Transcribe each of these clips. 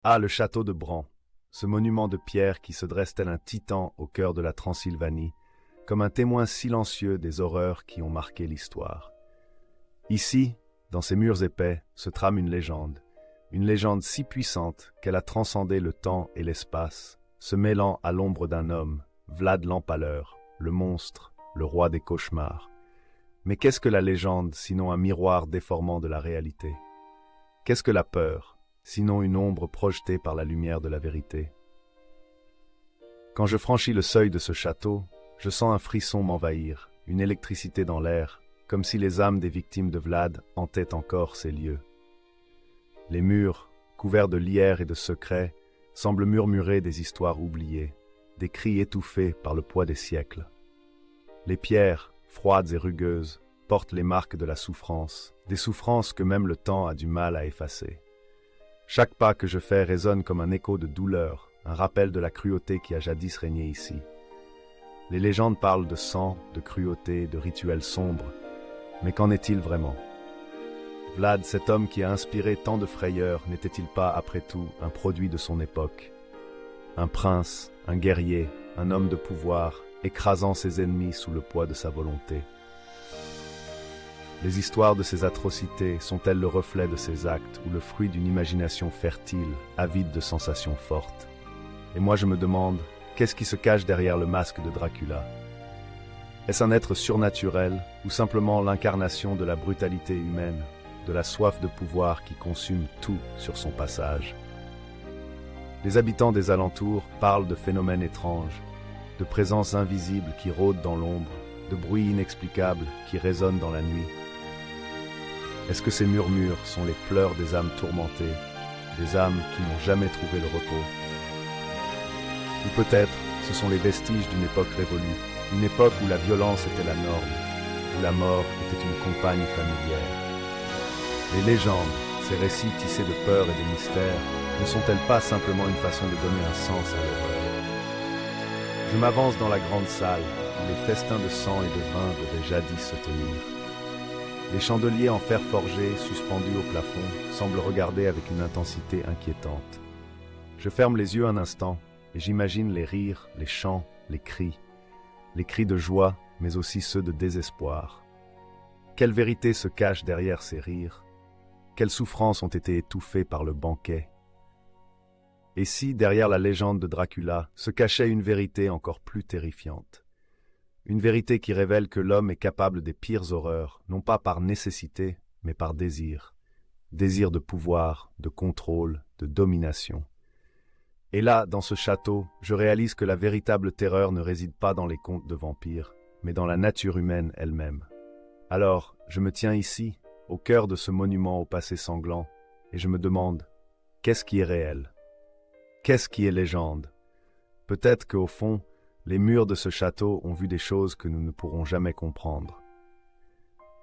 Ah, le château de Bran, ce monument de pierre qui se dresse tel un titan au cœur de la Transylvanie, comme un témoin silencieux des horreurs qui ont marqué l'histoire. Ici, dans ces murs épais, se trame une légende si puissante qu'elle a transcendé le temps et l'espace, se mêlant à l'ombre d'un homme, Vlad l'Empaleur, le monstre, le roi des cauchemars. Mais qu'est-ce que la légende, sinon un miroir déformant de la réalité? Qu'est-ce que la peur, sinon une ombre projetée par la lumière de la vérité? Quand je franchis le seuil de ce château, je sens un frisson m'envahir, une électricité dans l'air, comme si les âmes des victimes de Vlad hantaient encore ces lieux. Les murs, couverts de lierre et de secrets, semblent murmurer des histoires oubliées, des cris étouffés par le poids des siècles. Les pierres, froides et rugueuses, portent les marques de la souffrance, des souffrances que même le temps a du mal à effacer. Chaque pas que je fais résonne comme un écho de douleur, un rappel de la cruauté qui a jadis régné ici. Les légendes parlent de sang, de cruauté, de rituels sombres, mais qu'en est-il vraiment? Vlad, cet homme qui a inspiré tant de frayeur, n'était-il pas, après tout, un produit de son époque? Un prince, un guerrier, un homme de pouvoir, écrasant ses ennemis sous le poids de sa volonté. Les histoires de ces atrocités sont-elles le reflet de ces actes ou le fruit d'une imagination fertile, avide de sensations fortes? Et moi je me demande, qu'est-ce qui se cache derrière le masque de Dracula? Est-ce un être surnaturel ou simplement l'incarnation de la brutalité humaine, de la soif de pouvoir qui consume tout sur son passage? Les habitants des alentours parlent de phénomènes étranges, de présences invisibles qui rôdent dans l'ombre, de bruits inexplicables qui résonnent dans la nuit. Est-ce que ces murmures sont les pleurs des âmes tourmentées, des âmes qui n'ont jamais trouvé le repos? Ou peut-être ce sont les vestiges d'une époque révolue, une époque où la violence était la norme, où la mort était une compagne familière. Les légendes, ces récits tissés de peur et de mystère, ne sont-elles pas simplement une façon de donner un sens à l'horreur? Je m'avance dans la grande salle, où les festins de sang et de vin devaient jadis se tenir. Les chandeliers en fer forgé, suspendus au plafond, semblent regarder avec une intensité inquiétante. Je ferme les yeux un instant, et j'imagine les rires, les chants, les cris de joie, mais aussi ceux de désespoir. Quelle vérité se cache derrière ces rires? Quelles souffrances ont été étouffées par le banquet? Et si, derrière la légende de Dracula, se cachait une vérité encore plus terrifiante? Une vérité qui révèle que l'homme est capable des pires horreurs, non pas par nécessité, mais par désir. Désir de pouvoir, de contrôle, de domination. Et là, dans ce château, je réalise que la véritable terreur ne réside pas dans les contes de vampires, mais dans la nature humaine elle-même. Alors, je me tiens ici, au cœur de ce monument au passé sanglant, et je me demande, qu'est-ce qui est réel? Qu'est-ce qui est légende? Peut-être qu'au fond, les murs de ce château ont vu des choses que nous ne pourrons jamais comprendre.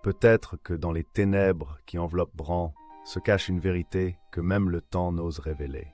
Peut-être que dans les ténèbres qui enveloppent Bran se cache une vérité que même le temps n'ose révéler.